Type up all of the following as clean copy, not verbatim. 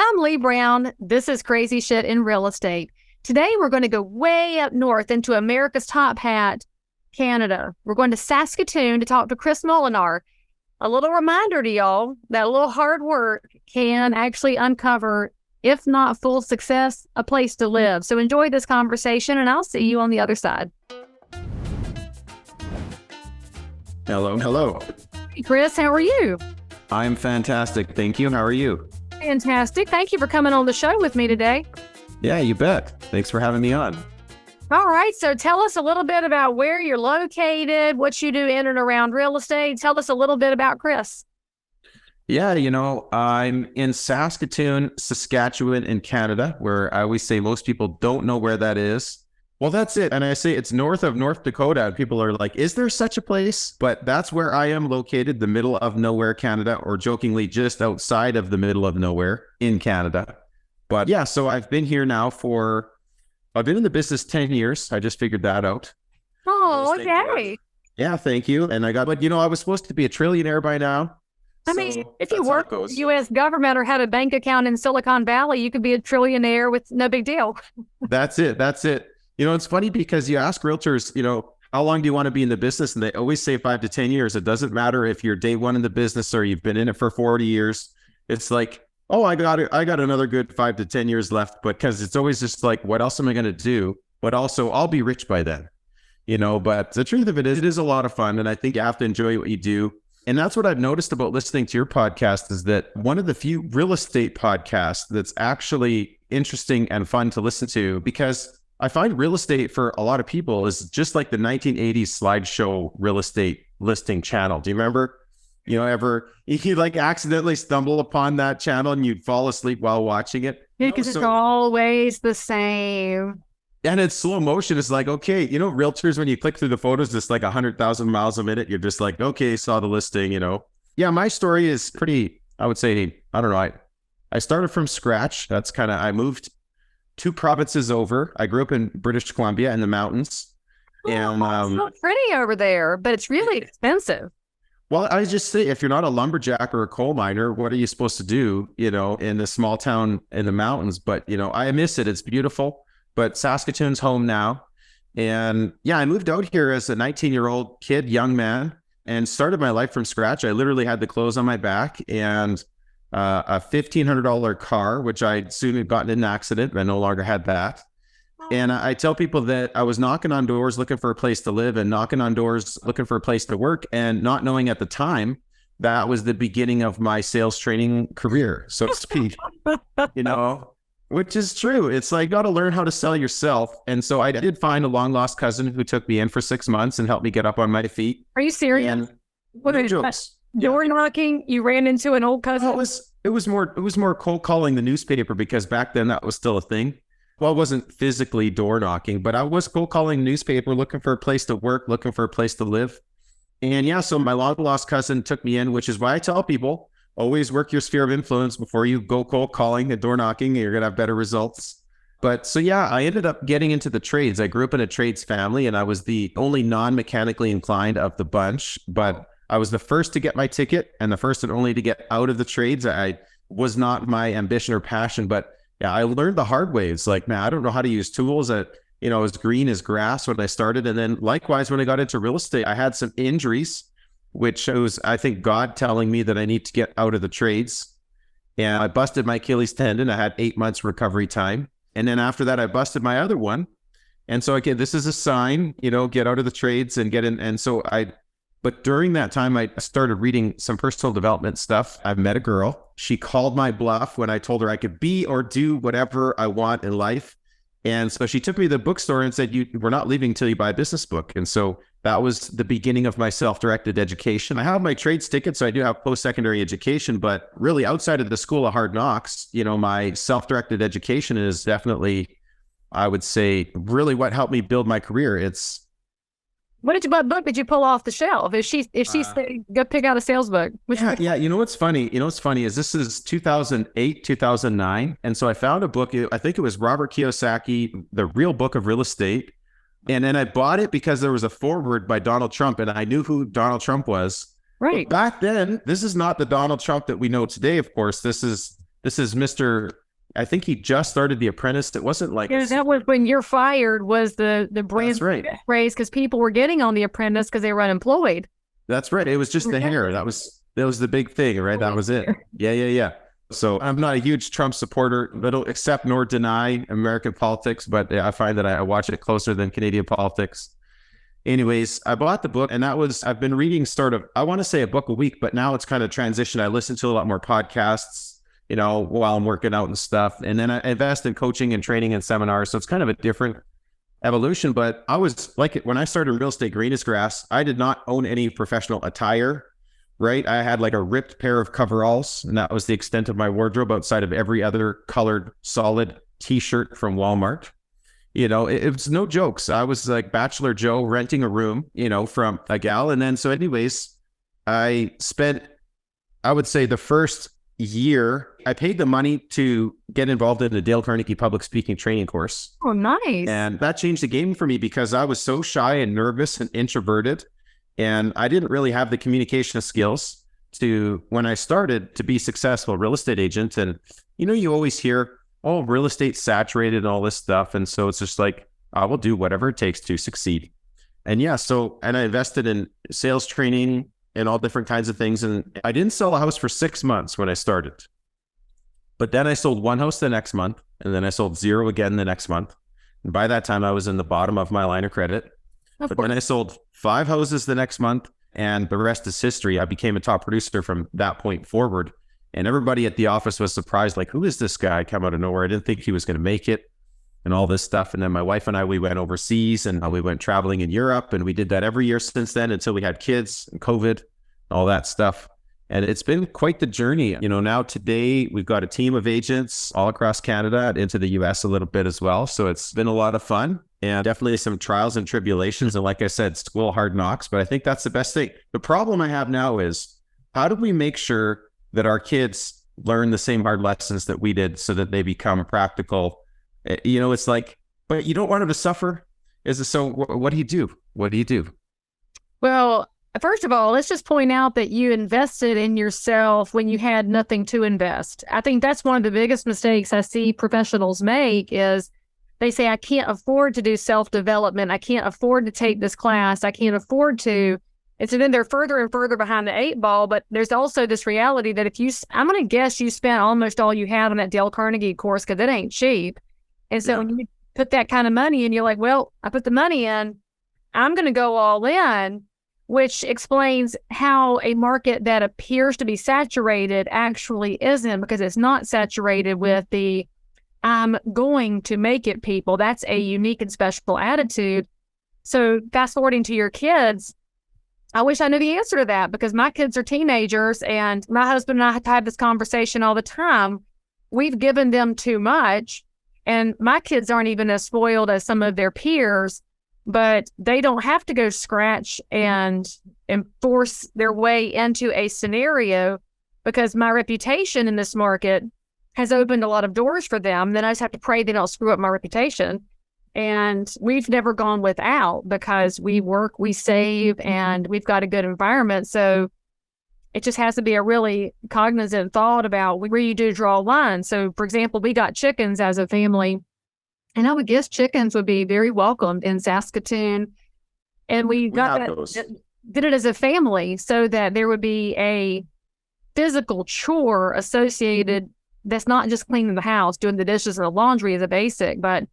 I'm Leigh Brown. This is Crazy Shit in Real Estate. Today, we're going to go way up north into America's top hat, Canada. We're going to Saskatoon to talk to Chris Molenaar. A little reminder to y'all that a little hard work can actually uncover, if not full success, a place to live. So enjoy this conversation, and I'll see you on the other side. Hello. Hey, Chris, how are you? I'm fantastic. Thank you. How are you? Fantastic. Thank you for coming on the show with me today. Yeah, you bet. Thanks for having me on. All right. So tell us a little bit about where you're located, what you do in and around real estate. Tell us a little bit about Chris. Yeah, I'm in Saskatoon, Saskatchewan in Canada, where I always say most people don't know where that is. Well, that's it. And I say it's north of North Dakota. And people are like, is there such a place? But that's where I am located, the middle of nowhere, Canada, or jokingly just outside of the middle of nowhere in Canada. But yeah, so I've been here now I've been in the business 10 years. I just figured that out. Oh, okay. Yeah, thank you. And I was supposed to be a trillionaire by now. I mean, if you work for the U.S. government or had a bank account in Silicon Valley, you could be a trillionaire with no big deal. That's it. It's funny because you ask realtors, how long do you want to be in the business? And they always say 5 to 10 years. It doesn't matter if you're day one in the business or you've been in it for 40 years. It's like, oh, I got another good 5 to 10 years left, but because it's always just like, what else am I going to do? But also I'll be rich by then, but the truth of it is a lot of fun. And I think you have to enjoy what you do. And that's what I've noticed about listening to your podcast is that one of the few real estate podcasts that's actually interesting and fun to listen to, because I find real estate for a lot of people is just like the 1980s slideshow real estate listing channel. Do you remember? You like accidentally stumble upon that channel and you'd fall asleep while watching it. Yeah, because it's always the same. And it's slow motion. It's like, okay, realtors, when you click through the photos, it's like 100,000 miles a minute. You're just like, okay, saw the listing, Yeah, my story is pretty, I would say, I don't know. I started from scratch. I moved 2 provinces over. I grew up in British Columbia in the mountains. And it's not pretty over there, but it's really expensive. Well, I just say, if you're not a lumberjack or a coal miner, what are you supposed to do, in a small town in the mountains? But, I miss it. It's beautiful. But Saskatoon's home now. And yeah, I moved out here as a 19-year-old kid, young man, and started my life from scratch. I literally had the clothes on my back and a $1,500 car, which I soon had gotten in an accident. I no longer had that. And I tell people that I was knocking on doors looking for a place to live and knocking on doors looking for a place to work, and not knowing at the time that was the beginning of my sales training career, so to speak, which is true. It's like, got to learn how to sell yourself. And so I did find a long lost cousin who took me in for 6 months and helped me get up on my feet. Are you serious? And no jokes. Door knocking, you ran into an old cousin? Well, it was more cold calling the newspaper, because back then that was still a thing. Well, it wasn't physically door knocking, but I was cold calling newspaper, looking for a place to work, looking for a place to live. And yeah, so my long lost cousin took me in, which is why I tell people, always work your sphere of influence before you go cold calling and door knocking, and you're going to have better results. But so yeah, I ended up getting into the trades. I grew up in a trades family, and I was the only non-mechanically inclined of the bunch, but I was the first to get my ticket and the first and only to get out of the trades. I was not my ambition or passion, but yeah, I learned the hard way. It's like, man, I don't know how to use tools that, as green as grass when I started. And then likewise, when I got into real estate, I had some injuries, which was, I think, God telling me that I need to get out of the trades. And I busted my Achilles tendon. I had 8 months recovery time. And then after that, I busted my other one. And so, okay, this is a sign, get out of the trades and get in. And so but during that time, I started reading some personal development stuff. I met a girl. She called my bluff when I told her I could be or do whatever I want in life. And so she took me to the bookstore and said, we're not leaving until you buy a business book. And so that was the beginning of my self-directed education. I have my trades ticket, so I do have post-secondary education, but really outside of the school of hard knocks, my self-directed education is definitely, I would say, really what helped me build my career. What book did you pull off the shelf? If she said, go pick out a sales book. Yeah. What's funny is this is 2008, 2009. And so I found a book, I think it was Robert Kiyosaki, The Real Book of Real Estate. And then I bought it because there was a foreword by Donald Trump, and I knew who Donald Trump was. Right. But back then, this is not the Donald Trump that we know today, of course. This is This is Mr. I think he just started The Apprentice. It wasn't like Yeah, that was when You're Fired was the brand That's right. phrase because people were getting on The Apprentice because they were unemployed. That's right. It was just the hair. That was the big thing, right? That was it. Yeah. So I'm not a huge Trump supporter, but don't accept nor deny American politics. But I find that I watch it closer than Canadian politics. Anyways, I bought the book, and I've been reading sort of, I want to say a book a week, but now it's kind of transitioned. I listen to a lot more podcasts, while I'm working out and stuff. And then I invest in coaching and training and seminars. So it's kind of a different evolution. But I was like, when I started real estate green as grass, I did not own any professional attire, right? I had like a ripped pair of coveralls, and that was the extent of my wardrobe outside of every other colored solid t-shirt from Walmart. It was no jokes. I was like Bachelor Joe renting a room, from a gal. And then, so anyways, I spent, I would say the first year, I paid the money to get involved in the Dale Carnegie public speaking training course. Oh, nice. And that changed the game for me because I was so shy and nervous and introverted. And I didn't really have the communication skills when I started to be successful real estate agent. And, you always hear, oh, real estate's saturated and all this stuff. And so it's just like, I will do whatever it takes to succeed. And and I invested in sales training and all different kinds of things. And I didn't sell a house for 6 months when I started. But then I sold one house the next month, and then I sold 0 again the next month. And by that time, I was in the bottom of my line of credit. But then I sold 5 houses the next month, and the rest is history. I became a top producer from that point forward. And everybody at the office was surprised, like, who is this guy come out of nowhere? I didn't think he was going to make it and all this stuff. And then my wife and I, we went overseas and we went traveling in Europe, and we did that every year since then until we had kids and COVID, all that stuff. And it's been quite the journey. Now today we've got a team of agents all across Canada and into the US a little bit as well. So it's been a lot of fun and definitely some trials and tribulations. And like I said, school hard knocks, but I think that's the best thing. The problem I have now is how do we make sure that our kids learn the same hard lessons that we did so that they become practical? It's like, but you don't want them to suffer. So what do you do? What do you do? Well, first of all, let's just point out that you invested in yourself when you had nothing to invest. I think that's one of the biggest mistakes I see professionals make is they say, I can't afford to do self-development. I can't afford to take this class. I can't afford to. And so then they're further and further behind the 8 ball. But there's also this reality that I'm going to guess you spent almost all you had on that Dale Carnegie course because it ain't cheap. And so when you put that kind of money in, you're like, well, I put the money in, I'm going to go all in, which explains how a market that appears to be saturated actually isn't, because it's not saturated with the I'm going to make it people. That's a unique and special attitude. So fast forwarding to your kids, I wish I knew the answer to that because my kids are teenagers and my husband and I have this conversation all the time. We've given them too much, and my kids aren't even as spoiled as some of their peers, but they don't have to go scratch and force their way into a scenario because my reputation in this market has opened a lot of doors for them. Then I just have to pray they don't screw up my reputation. And we've never gone without because we work, we save, and we've got a good environment. So it just has to be a really cognizant thought about where you do draw a line. So, for example, we got chickens as a family, and I would guess chickens would be very welcomed in Saskatoon. And we did it as a family so that there would be a physical chore associated that's not just cleaning the house, doing the dishes or the laundry is a basic, but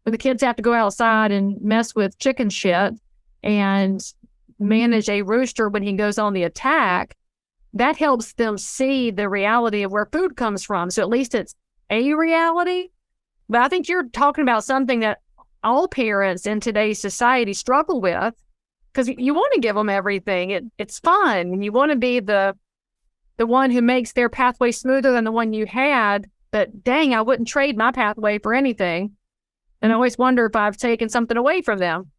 when the kids have to go outside and mess with chicken shit and manage a rooster when he goes on the attack, that helps them see the reality of where food comes from. So at least it's a reality. But I think you're talking about something that all parents in today's society struggle with because you want to give them everything. It's fun. And you want to be the one who makes their pathway smoother than the one you had. But dang, I wouldn't trade my pathway for anything. And I always wonder if I've taken something away from them.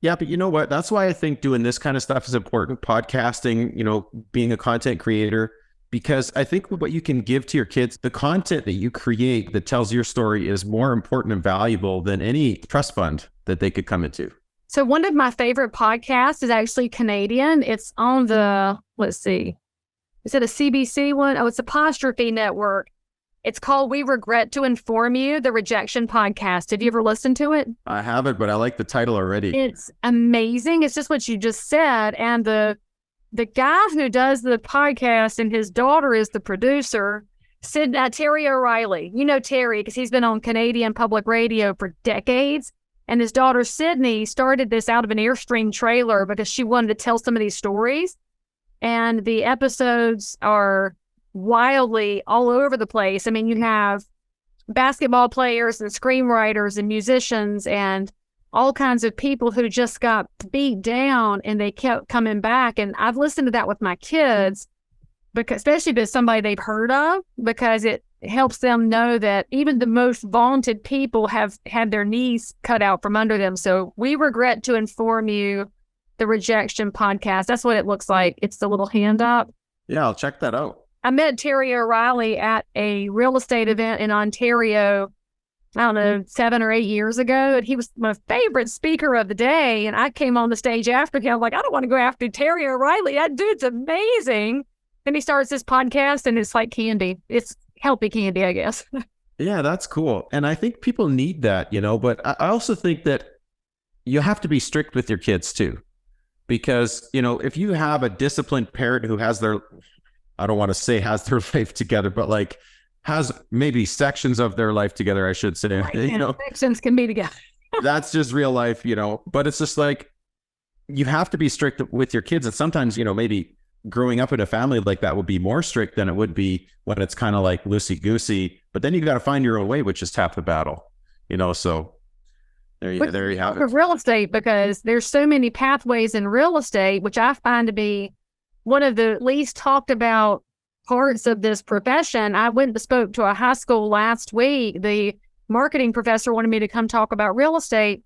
Yeah, but you know what? That's why I think doing this kind of stuff is important. Podcasting, being a content creator, because I think what you can give to your kids, the content that you create that tells your story is more important and valuable than any trust fund that they could come into. So one of my favorite podcasts is actually Canadian. It's on the, let's see, is it a CBC one? Oh, it's Apostrophe Network. It's called We Regret to Inform You, the Rejection podcast. Did you ever listen to it? I haven't, but I like the title already. It's amazing. It's just what you just said. And the guy who does the podcast and his daughter is the producer, Terry O'Reilly. You know Terry because he's been on Canadian public radio for decades. And his daughter, Sydney, started this out of an Airstream trailer because she wanted to tell some of these stories. And the episodes are wildly all over the place. I mean, you have basketball players and screenwriters and musicians and all kinds of people who just got beat down and they kept coming back. And I've listened to that with my kids, because especially if it's somebody they've heard of, because it helps them know that even the most vaunted people have had their knees cut out from under them. So We Regret to Inform You, the Rejection podcast. That's what it looks like. It's the little hand up. Yeah, I'll check that out. I met Terry O'Reilly at a real estate event in Ontario, I don't know, 7 or 8 years ago. And he was my favorite speaker of the day. And I came on the stage after him. I'm like, I don't want to go after Terry O'Reilly. That dude's amazing. And he starts this podcast and it's like candy. It's healthy candy, I guess. Yeah, that's cool. And I think people need that, but I also think that you have to be strict with your kids too. Because, if you have a disciplined parent who has I don't want to say has their life together, but like has maybe sections of their life together, I should say. Right, sections can be together. That's just real life, but it's just like, you have to be strict with your kids. And sometimes, maybe growing up in a family like that would be more strict than it would be when it's kind of like loosey-goosey. But then you got to find your own way, which is half the battle, so there you have it. Real estate, because there's so many pathways in real estate, which I find to be one of the least talked about parts of this profession. I went and spoke to a high school last week. The marketing professor wanted me to come talk about real estate.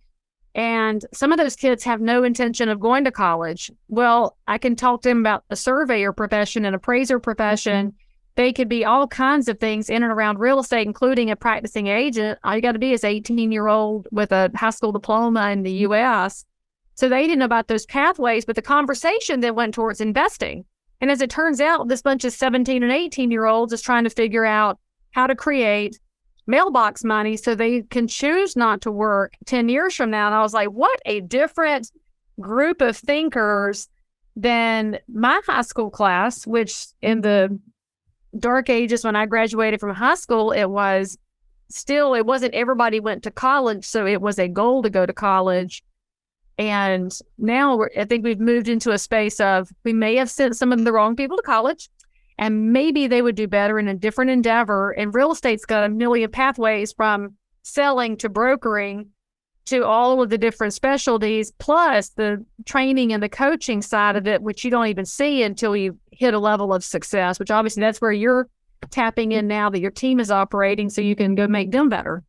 And some of those kids have no intention of going to college. Well, I can talk to them about a surveyor profession, an appraiser profession. They could be all kinds of things in and around real estate, including a practicing agent. All you got to be is an 18-year-old with a high school diploma in the U.S. So they didn't know about those pathways, but the conversation then went towards investing. And as it turns out, this bunch of 17 and 18-year-olds is trying to figure out how to create mailbox money so they can choose not to work 10 years from now. And I was like, what a different group of thinkers than my high school class, which in the dark ages when I graduated from high school, it wasn't everybody went to college. So it was a goal to go to college. And now I think we've moved into a space of, we may have sent some of the wrong people to college, and maybe they would do better in a different endeavor. And real estate's got a million pathways, from selling to brokering to all of the different specialties, plus the training and the coaching side of it, which you don't even see until you hit a level of success, which obviously that's where you're tapping in now that your team is operating so you can go make them better.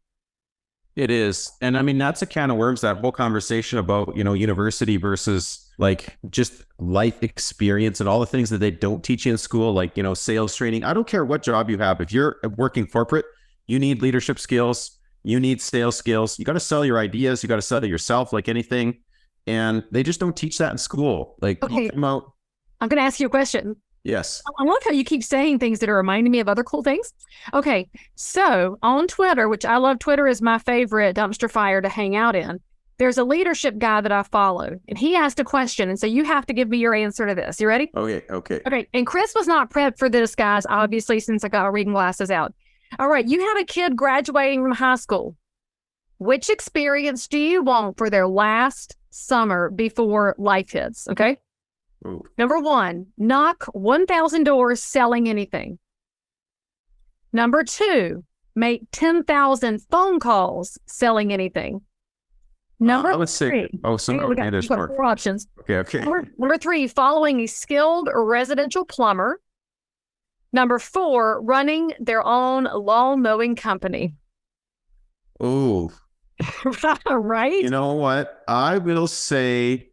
It is. And I mean, that's a can of worms, that whole conversation about, university versus like just life experience and all the things that they don't teach you in school, like, sales training. I don't care what job you have. If you're working corporate, you need leadership skills, you need sales skills. You got to sell your ideas. You got to sell it yourself, like anything. And they just don't teach that in school. Like, okay, I'm going to ask you a question. Yes. I love how you keep saying things that are reminding me of other cool things. Okay. So on Twitter, which I love, Twitter is my favorite dumpster fire to hang out in. There's a leadership guy that I follow, and he asked a question. And so you have to give me your answer to this. You ready? Okay. Okay. And Chris was not prepped for this, guys, obviously, since I got my reading glasses out. All right. You have a kid graduating from high school. Which experience do you want for their last summer before life hits? Okay. Ooh. Number 1, knock 1,000 doors selling anything. Number 2, make 10,000 phone calls selling anything. Number let's 3. See. Oh, so we got 4 options. Okay. Number 3, following a skilled residential plumber. Number 4, running their own lawn mowing company. Ooh. Right? You know what? I will say,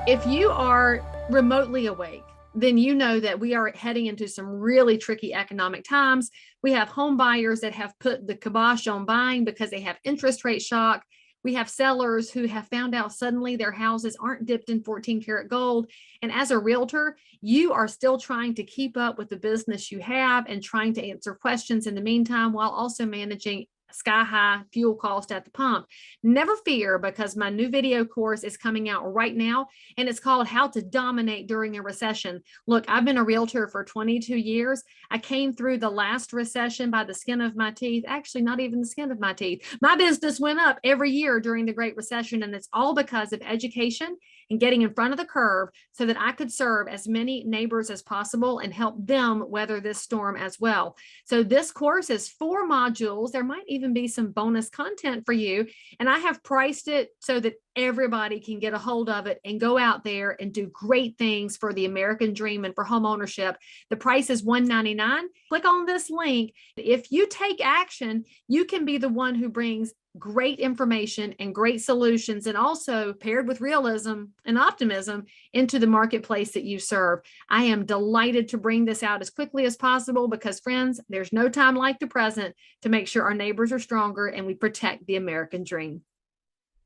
if you are remotely awake, then you know that we are heading into some really tricky economic times. We have home buyers that have put the kibosh on buying because they have interest rate shock. We have sellers who have found out suddenly their houses aren't dipped in 14 karat gold. And as a realtor, you are still trying to keep up with the business you have and trying to answer questions in the meantime, while also managing sky high fuel cost at the pump. Never fear, because my new video course is coming out right now, and it's called How to Dominate During a Recession. Look, I've been a realtor for 22 years. I came through the last recession by the skin of my teeth. Actually, not even the skin of my teeth. My business went up every year during the Great Recession, and it's all because of education and getting in front of the curve so that I could serve as many neighbors as possible and help them weather this storm as well. So this course is 4 modules. There might even be some bonus content for you. And I have priced it so that everybody can get a hold of it and go out there and do great things for the American dream and for home ownership. The price is $199. Click on this link. If you take action, you can be the one who brings great information and great solutions, and also paired with realism and optimism into the marketplace that you serve. I am delighted to bring this out as quickly as possible because, friends, there's no time like the present to make sure our neighbors are stronger and we protect the American dream.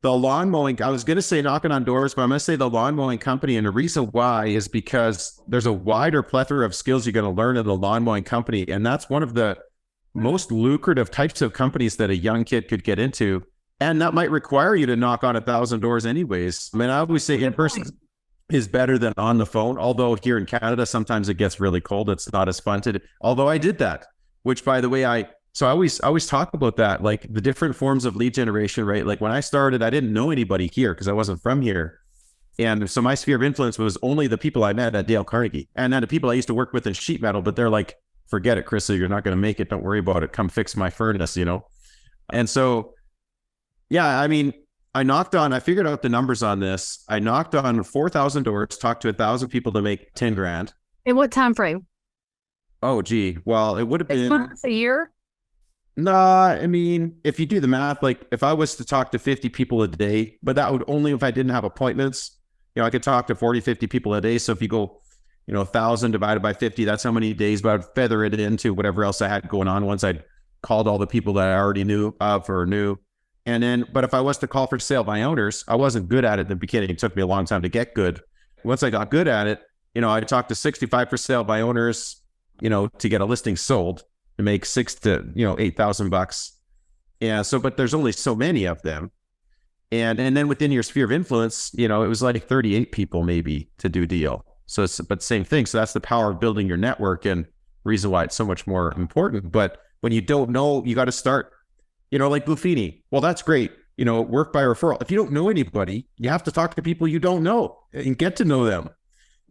The lawn mowing, I was going to say knocking on doors, but I'm going to say the lawn mowing company. And the reason why is because there's a wider plethora of skills you're going to learn in the lawn mowing company. And that's one of the most lucrative types of companies that a young kid could get into. And that might require you to knock on 1,000 doors anyways. I mean, I always say in person is better than on the phone. Although here in Canada, sometimes it gets really cold. It's not as fun to do. Although I did that, which by the way, I always talk about that, like the different forms of lead generation, right? Like when I started, I didn't know anybody here because I wasn't from here. And so my sphere of influence was only the people I met at Dale Carnegie and then the people I used to work with in sheet metal, but they're like, forget it, Chris, you're not going to make it. Don't worry about it. Come fix my furnace, you know? And so, yeah, I mean, I figured out the numbers on this. I knocked on 4,000 doors, talked to 1,000 people to make 10 grand. In what time frame? Oh, gee. Well, it would have been 6 months, a year? Nah, I mean, if you do the math, like if I was to talk to 50 people a day, but that would only if I didn't have appointments, you know, I could talk to 40, 50 people a day. So if you go, 1,000 divided by 50, that's how many days, but I'd feather it into whatever else I had going on once I'd called all the people that I already knew of or knew. And then, but if I was to call for sale by owners, I wasn't good at it in the beginning. It took me a long time to get good. Once I got good at it, I talked to 65 for sale by owners, to get a listing sold to make $6,000 to, $8,000. Yeah. So, but there's only so many of them. And then within your sphere of influence, it was like 38 people maybe to do deal. So but same thing. So that's the power of building your network and reason why it's so much more important. But when you don't know, you got to start, like Buffini. Well, that's great. Work by referral. If you don't know anybody, you have to talk to people you don't know and get to know them,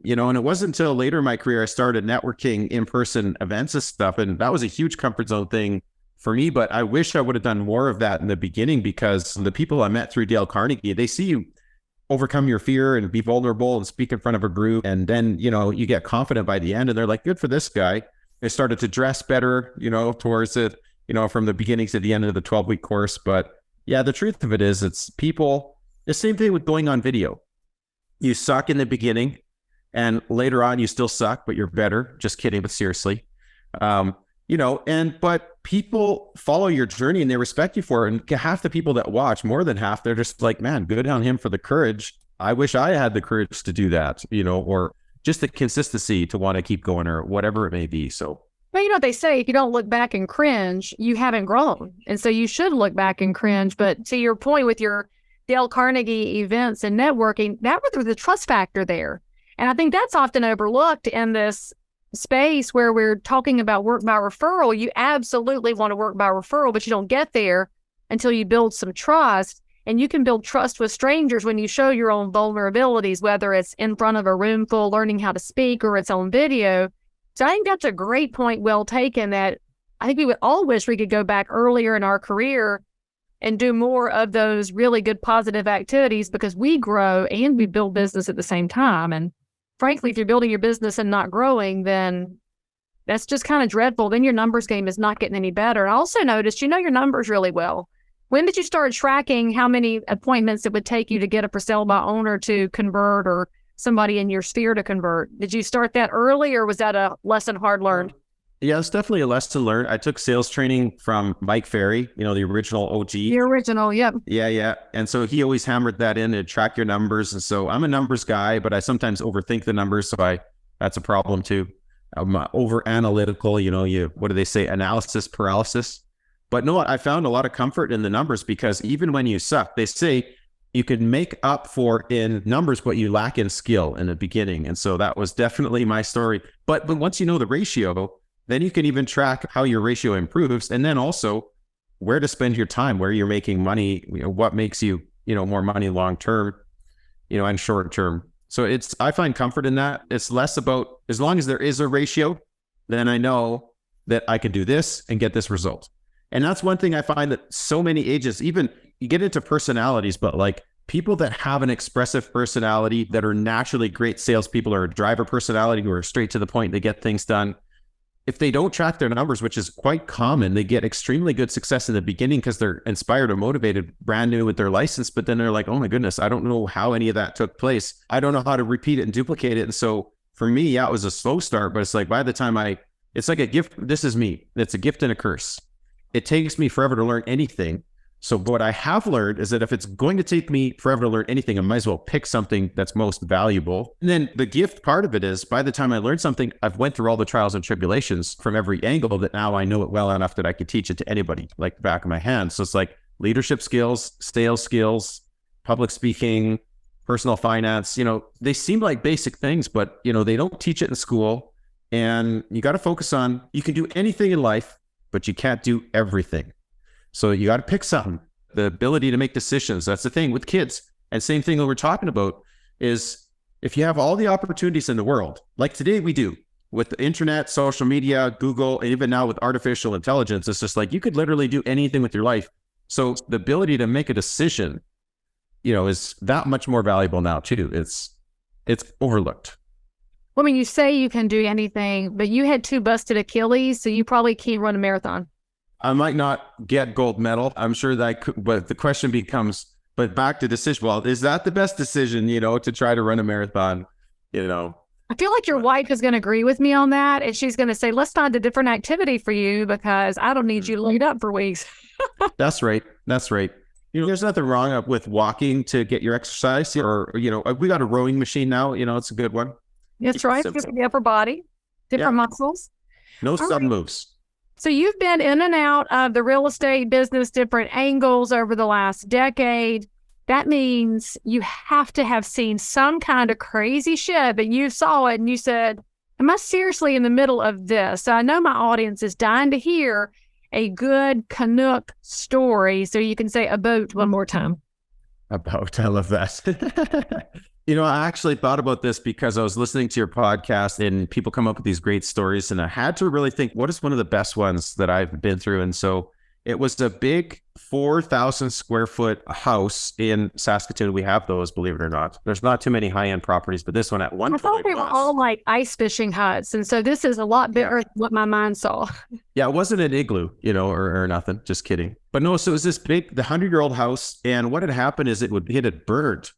and it wasn't until later in my career, I started networking in-person events and stuff. And that was a huge comfort zone thing for me, but I wish I would have done more of that in the beginning because the people I met through Dale Carnegie, they see you overcome your fear and be vulnerable and speak in front of a group. And then, you get confident by the end and they're like, good for this guy. They started to dress better, towards it, from the beginning to the end of the 12-week course. But yeah, the truth of it is it's people, the same thing with going on video. You suck in the beginning and later on you still suck, but you're better. Just kidding, but seriously. But people follow your journey and they respect you for it. And half the people that watch, more than half, they're just like, man, good on him for the courage. I wish I had the courage to do that, or just the consistency to want to keep going or whatever it may be. So, well, what they say, if you don't look back and cringe, you haven't grown. And so you should look back and cringe. But to your point with your Dale Carnegie events and networking, that was the trust factor there. And I think that's often overlooked in this space where we're talking about work by referral. You absolutely want to work by referral, but you don't get there until you build some trust. And you can build trust with strangers when you show your own vulnerabilities, whether it's in front of a room full learning how to speak or it's on video. So I think that's a great point, well taken, that I think we would all wish we could go back earlier in our career and do more of those really good positive activities because we grow and we build business at the same time. And frankly, if you're building your business and not growing, then that's just kind of dreadful. Then your numbers game is not getting any better. I also noticed, your numbers really well. When did you start tracking how many appointments it would take you to get a for sale by owner to convert or somebody in your sphere to convert? Did you start that early or was that a lesson hard learned? Yeah, it's definitely a lesson learned. I took sales training from Mike Ferry, the original OG. The original, yep. Yeah. And so he always hammered that in and track your numbers. And so I'm a numbers guy, but I sometimes overthink the numbers. So that's a problem too. I'm over analytical, what do they say? Analysis paralysis. But no, I found a lot of comfort in the numbers because even when you suck, they say you can make up for in numbers what you lack in skill in the beginning. And so that was definitely my story. But once you know the ratio, then you can even track how your ratio improves. And then also where to spend your time, where you're making money, what makes you, more money long-term, and short-term. So I find comfort in that. It's less about, as long as there is a ratio, then I know that I can do this and get this result. And that's one thing I find that so many agents, even you get into personalities, but like people that have an expressive personality that are naturally great salespeople or a driver personality who are straight to the point, they get things done. If they don't track their numbers, which is quite common, they get extremely good success in the beginning because they're inspired or motivated, brand new with their license. But then they're like, oh my goodness, I don't know how any of that took place. I don't know how to repeat it and duplicate it. And so for me, yeah, it was a slow start, but it's like by the time it's like a gift. This is me. It's a gift and a curse. It takes me forever to learn anything. So what I have learned is that if it's going to take me forever to learn anything, I might as well pick something that's most valuable. And then the gift part of it is by the time I learn something, I've went through all the trials and tribulations from every angle that now I know it well enough that I can teach it to anybody like the back of my hand. So it's like leadership skills, sales skills, public speaking, personal finance, they seem like basic things, but they don't teach it in school. And you got to focus on, you can do anything in life, but you can't do everything. So you got to pick something. The ability to make decisions. That's the thing with kids. And same thing that we're talking about is if you have all the opportunities in the world, like today we do with the internet, social media, Google, and even now with artificial intelligence, it's just like you could literally do anything with your life. So the ability to make a decision, is that much more valuable now too. It's overlooked. Well, I mean, you say you can do anything, but you had 2 busted Achilles, so you probably can't run a marathon. I might not get gold medal. I'm sure that I could, but the question becomes, but back to decision. Well, is that the best decision, to try to run a marathon, I feel like your wife is going to agree with me on that. And she's going to say, let's find a different activity for you because I don't need you laid up for weeks. That's right. There's nothing wrong with walking to get your exercise or, we got a rowing machine now, it's a good one. That's right. Just the upper body, different muscles. No sudden moves. So you've been in and out of the real estate business, different angles over the last decade. That means you have to have seen some kind of crazy shit that you saw it and you said, am I seriously in the middle of this? So I know my audience is dying to hear a good Canuck story. So you can say a boat one more time. A boat. I love that. I actually thought about this because I was listening to your podcast and people come up with these great stories. And I had to really think, what is one of the best ones that I've been through? And so it was a big 4,000 square foot house in Saskatoon. We have those, believe it or not. There's not too many high-end properties, but this one at one point I thought they were all like ice fishing huts. And so this is a lot bigger than what my mind saw. Yeah, it wasn't an igloo, or nothing. Just kidding. But no, so it was this big, the 100-year-old house. And what had happened is it had burned.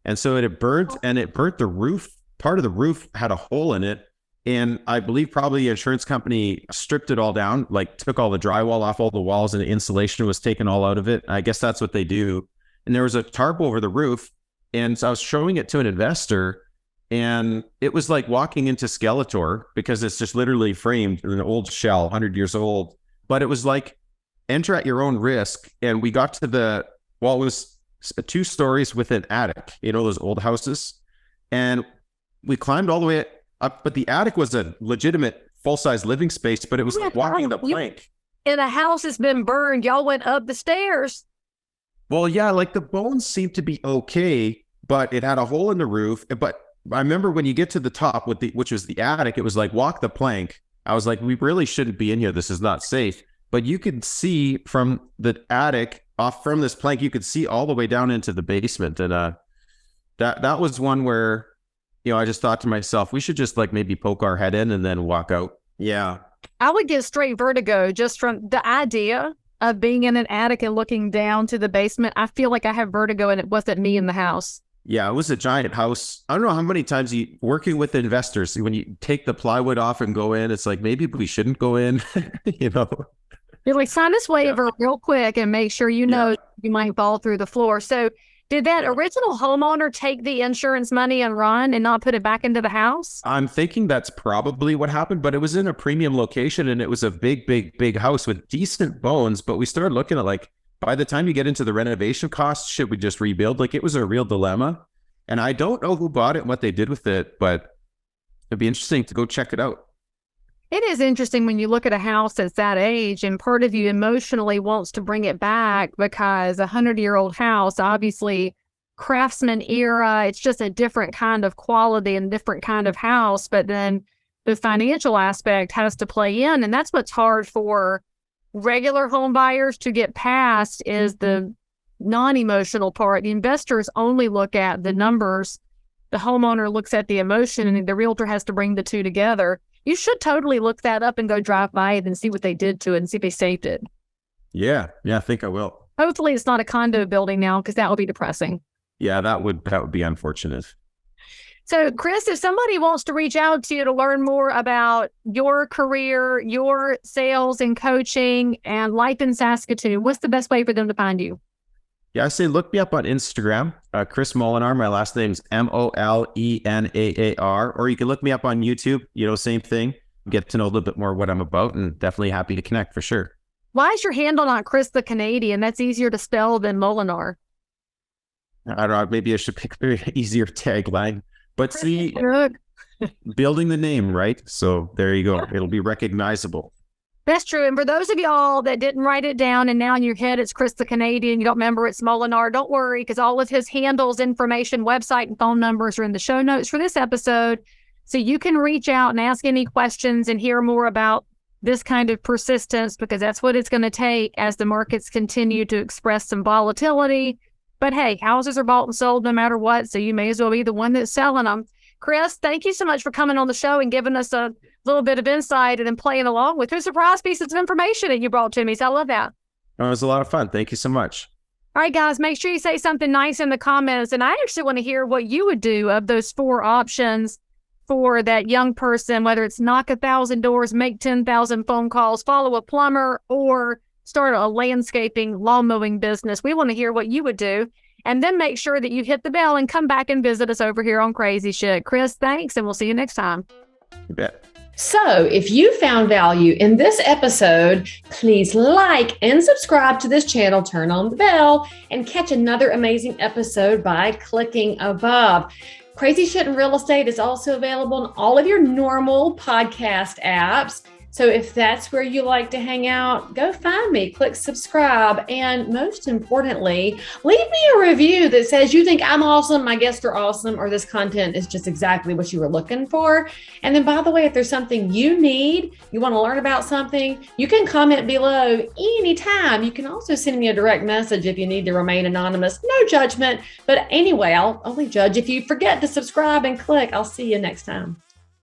And so it had burnt and it burnt the roof. Part of the roof had a hole in it. And I believe probably the insurance company stripped it all down, like took all the drywall off all the walls and the insulation was taken all out of it. I guess that's what they do. And there was a tarp over the roof. And so I was showing it to an investor and it was like walking into Skeletor because it's just literally framed in an old shell, 100 years old. But it was like enter at your own risk. And we got to it was 2 stories with an attic, those old houses. And we climbed all the way up, but the attic was a legitimate full-size living space, but it was like walking the plank. And a house has been burned. Y'all went up the stairs. Well, yeah, like the bones seemed to be okay, but it had a hole in the roof. But I remember when you get to the top which was the attic, it was like walk the plank. I was like, we really shouldn't be in here. This is not safe. But you could see from the attic off from this plank, you could see all the way down into the basement. And that was one where, I just thought to myself, we should just like maybe poke our head in and then walk out. Yeah. I would get straight vertigo just from the idea of being in an attic and looking down to the basement. I feel like I have vertigo and it wasn't me in the house. Yeah, it was a giant house. I don't know how many times working with investors, when you take the plywood off and go in, it's like, maybe we shouldn't go in, you know? You're like, sign this waiver real quick and make sure you know you might fall through the floor. So did that original homeowner take the insurance money and run and not put it back into the house? I'm thinking that's probably what happened, but it was in a premium location and it was a big house with decent bones. But we started looking at like, by the time you get into the renovation costs, should we just rebuild? Like, it was a real dilemma. And I don't know who bought it and what they did with it, but it'd be interesting to go check it out. It is interesting when you look at a house that's that age and part of you emotionally wants to bring it back because 100-year-old house, obviously craftsman era, it's just a different kind of quality and different kind of house. But then the financial aspect has to play in. And that's what's hard for regular home buyers to get past is the non-emotional part. The investors only look at the numbers. The homeowner looks at the emotion, and the realtor has to bring the two together. You should totally look that up and go drive by it and see what they did to it and see if they saved it. Yeah, I think I will. Hopefully it's not a condo building now, because that would be depressing. Yeah, that would be unfortunate. So, Chris, if somebody wants to reach out to you to learn more about your career, your sales and coaching and life in Saskatoon, what's the best way for them to find you? Yeah, I say look me up on Instagram, Chris Molenaar. My last name's Molenaar. Or you can look me up on YouTube, same thing. Get to know a little bit more what I'm about, and definitely happy to connect for sure. Why is your handle not Chris the Canadian? That's easier to spell than Molenaar. I don't know, maybe I should pick a very easier tagline. But see, building the name, right? So there you go. It'll be recognizable. That's true. And for those of y'all that didn't write it down and now in your head it's Chris the Canadian, you don't remember it's Molenaar, don't worry, because all of his handles, information, website, and phone numbers are in the show notes for this episode. So you can reach out and ask any questions and hear more about this kind of persistence, because that's what it's going to take as the markets continue to express some volatility. But hey, houses are bought and sold no matter what, so you may as well be the one that's selling them. Chris, thank you so much for coming on the show and giving us a little bit of insight and then playing along with two surprise pieces of information that you brought to me. So I love that. It was a lot of fun. Thank you so much. All right, guys, make sure you say something nice in the comments. And I actually want to hear what you would do of those 4 options for that young person, whether it's knock 1,000 doors, make 10,000 phone calls, follow a plumber, or start a landscaping, lawn mowing business. We want to hear what you would do. And then make sure that you hit the bell and come back and visit us over here on Crazy Shit. Chris, thanks, and we'll see you next time. You bet. So if you found value in this episode, please like and subscribe to this channel, turn on the bell, and catch another amazing episode by clicking above. Crazy Shit in Real Estate is also available in all of your normal podcast apps. So if that's where you like to hang out, go find me, click subscribe, and most importantly, leave me a review that says you think I'm awesome, my guests are awesome, or this content is just exactly what you were looking for. And then, by the way, if there's something you need, you want to learn about something, you can comment below anytime. You can also send me a direct message if you need to remain anonymous. No judgment. But anyway, I'll only judge if you forget to subscribe and click. I'll see you next time.